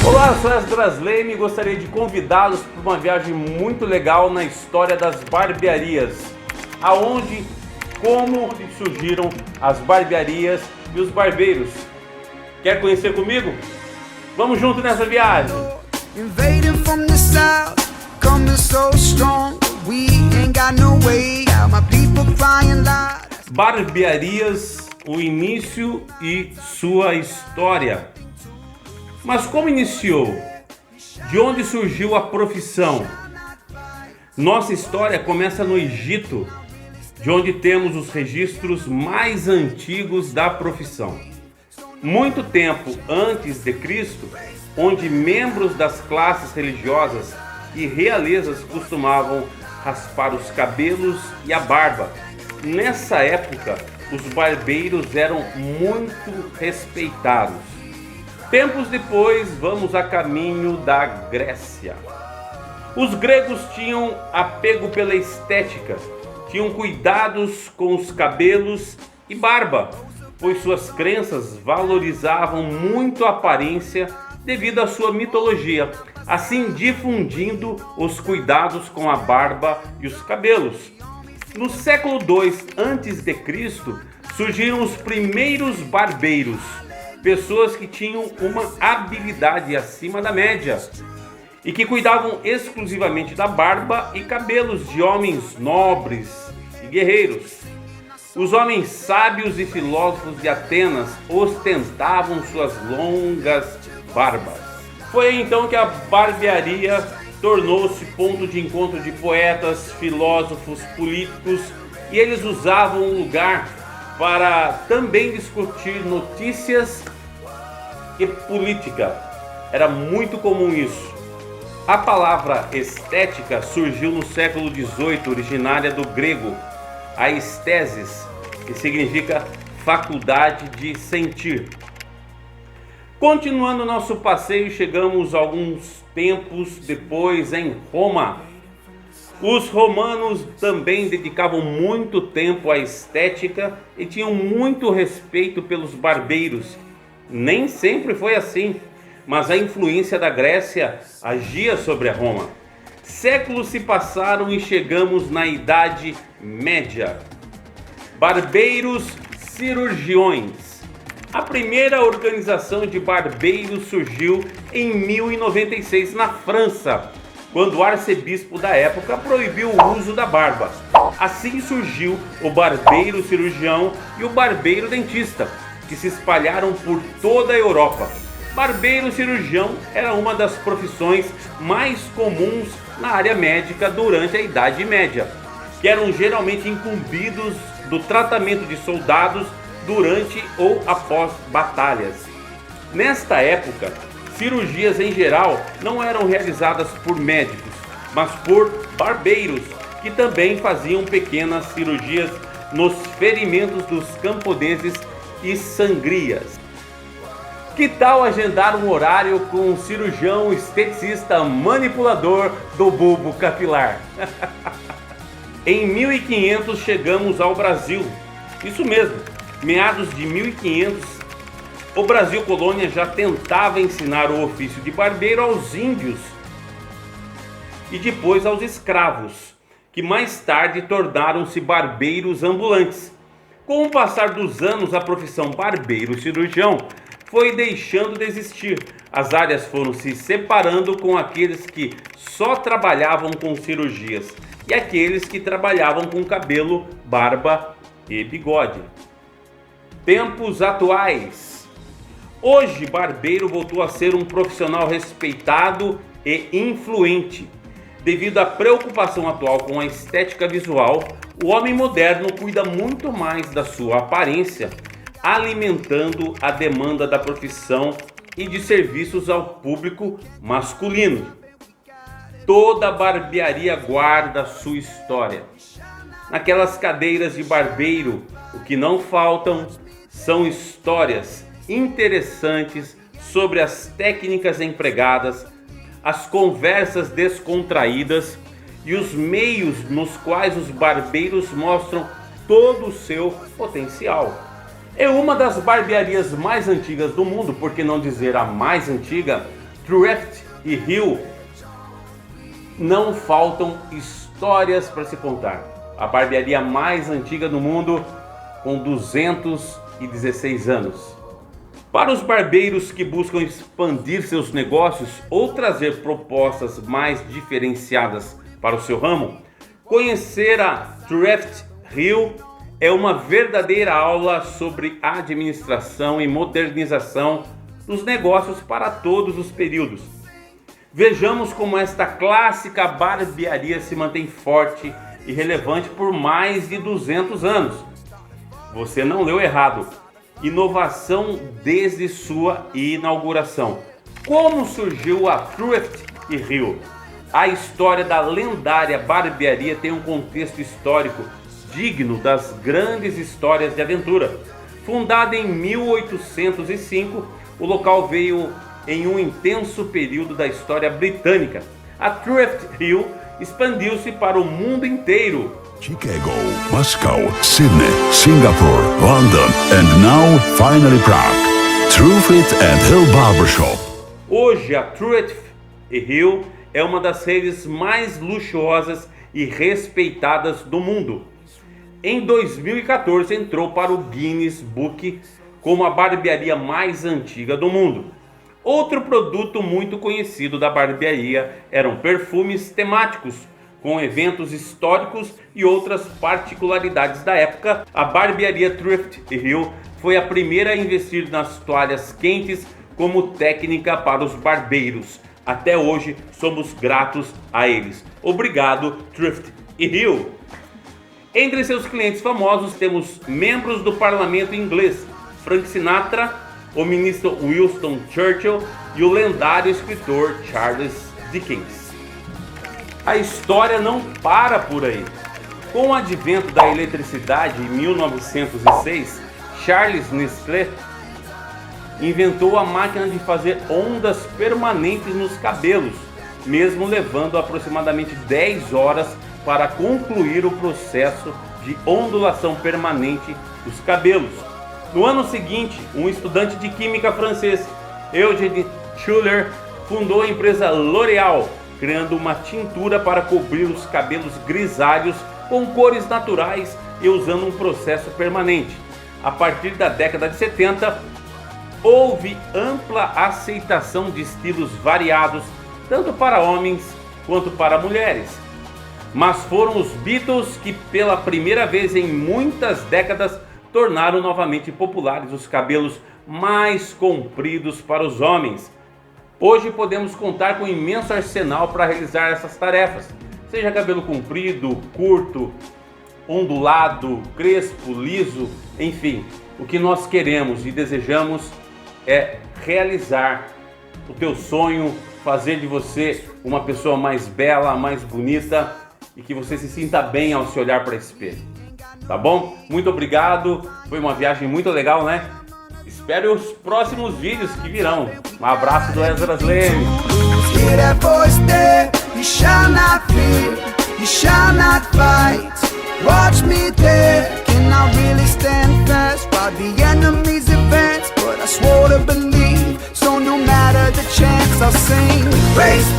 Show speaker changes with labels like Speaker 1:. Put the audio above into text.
Speaker 1: Olá, eu sou Esdras Leme e gostaria de convidá-los para uma viagem muito legal na história das barbearias. Aonde, como surgiram as barbearias e os barbeiros. Quer conhecer comigo? Vamos junto nessa viagem! Barbearias, o início e sua história. Mas como iniciou? De onde surgiu a profissão? Nossa história começa no Egito, de onde temos os registros mais antigos da profissão. Muito tempo antes de Cristo, onde membros das classes religiosas e realezas costumavam raspar os cabelos e a barba. Nessa época, os barbeiros eram muito respeitados. Tempos depois, vamos a caminho da Grécia. Os gregos tinham apego pela estética, tinham cuidados com os cabelos e barba, pois suas crenças valorizavam muito a aparência devido à sua mitologia, assim difundindo os cuidados com a barba e os cabelos. No século II a.C., surgiram os primeiros barbeiros, pessoas que tinham uma habilidade acima da média e que cuidavam exclusivamente da barba e cabelos de homens nobres e guerreiros. Os homens sábios e filósofos de Atenas ostentavam suas longas barbas. Foi então que a barbearia tornou-se ponto de encontro de poetas, filósofos, políticos, e eles usavam o lugar para também discutir notícias e política. Era muito comum isso. A palavra estética surgiu no século XVIII, originária do grego aesthesis, que significa faculdade de sentir. Continuando nosso passeio, chegamos alguns tempos depois em Roma. Os romanos também dedicavam muito tempo à estética e tinham muito respeito pelos barbeiros. Nem sempre foi assim, mas a influência da Grécia agia sobre a Roma. Séculos se passaram e chegamos na Idade Média. Barbeiros cirurgiões. A primeira organização de barbeiros surgiu em 1096 na França, quando o arcebispo da época proibiu o uso da barba. Assim surgiu o barbeiro cirurgião e o barbeiro dentista, que se espalharam por toda a Europa. Barbeiro cirurgião era uma das profissões mais comuns na área médica durante a Idade Média, que eram geralmente incumbidos do tratamento de soldados durante ou após batalhas. Nesta época, cirurgias em geral não eram realizadas por médicos, mas por barbeiros, que também faziam pequenas cirurgias nos ferimentos dos camponeses e sangrias. Que tal agendar um horário com um cirurgião esteticista manipulador do bulbo capilar? Em 1500 chegamos ao Brasil. Isso mesmo, meados de 1500, o Brasil colônia já tentava ensinar o ofício de barbeiro aos índios e depois aos escravos, que mais tarde tornaram-se barbeiros ambulantes. Com o passar dos anos, a profissão barbeiro-cirurgião foi deixando de existir. As áreas foram se separando, com aqueles que só trabalhavam com cirurgias e aqueles que trabalhavam com cabelo, barba e bigode. Tempos atuais. Hoje, barbeiro voltou a ser um profissional respeitado e influente. Devido à preocupação atual com a estética visual, o homem moderno cuida muito mais da sua aparência, alimentando a demanda da profissão e de serviços ao público masculino. Toda barbearia guarda sua história. Naquelas cadeiras de barbeiro, o que não faltam são histórias interessantes sobre as técnicas empregadas, as conversas descontraídas e os meios nos quais os barbeiros mostram todo o seu potencial. É uma das barbearias mais antigas do mundo, por que não dizer a mais antiga, Trueft e Hill não faltam histórias para se contar. A barbearia mais antiga do mundo, com 216 anos. Para os barbeiros que buscam expandir seus negócios ou trazer propostas mais diferenciadas para o seu ramo, conhecer a Trueft Hill é uma verdadeira aula sobre administração e modernização dos negócios para todos os períodos. Vejamos como esta clássica barbearia se mantém forte e relevante por mais de 200 anos. Você não leu errado. Inovação desde sua inauguração. Como surgiu a Trueft e Hill? A história da lendária barbearia tem um contexto histórico digno das grandes histórias de aventura. Fundada em 1805, o local veio em um intenso período da história britânica. A Trueft Hill expandiu-se para o mundo inteiro.
Speaker 2: Chicago, Moscow, Sydney, Singapore, London, and now finally Prague. Trueft and Hill Barbershop.
Speaker 1: Hoje a Trueft e Hill é uma das redes mais luxuosas e respeitadas do mundo. Em 2014 entrou para o Guinness Book como a barbearia mais antiga do mundo. Outro produto muito conhecido da barbearia eram perfumes temáticos, com eventos históricos e outras particularidades da época. A barbearia Trueft e Hill foi a primeira a investir nas toalhas quentes como técnica para os barbeiros. Até hoje somos gratos a eles. Obrigado, Trueft e Hill. Entre seus clientes famosos temos membros do parlamento inglês, Frank Sinatra, o ministro Winston Churchill e o lendário escritor Charles Dickens. A história não para por aí. Com o advento da eletricidade em 1906, Charles Nestlé inventou a máquina de fazer ondas permanentes nos cabelos, mesmo levando aproximadamente 10 horas para concluir o processo de ondulação permanente dos cabelos. No ano seguinte, um estudante de química francês, Eugène Schuller, fundou a empresa L'Oréal, criando uma tintura para cobrir os cabelos grisalhos com cores naturais e usando um processo permanente. A partir da década de 70, houve ampla aceitação de estilos variados, tanto para homens quanto para mulheres. Mas foram os Beatles que, pela primeira vez em muitas décadas, tornaram novamente populares os cabelos mais compridos para os homens. Hoje podemos contar com um imenso arsenal para realizar essas tarefas, seja cabelo comprido, curto, ondulado, crespo, liso, enfim. O que nós queremos e desejamos é realizar o teu sonho, fazer de você uma pessoa mais bela, mais bonita e que você se sinta bem ao se olhar para esse espelho. Tá bom? Muito obrigado, foi uma viagem muito legal, né? Espere os próximos vídeos que virão. Um abraço do Esdras Leme.
Speaker 3: Watch me there, can I really stand fast while the enemies advance? But I swore to believe, so no matter the chance I'll sing. Race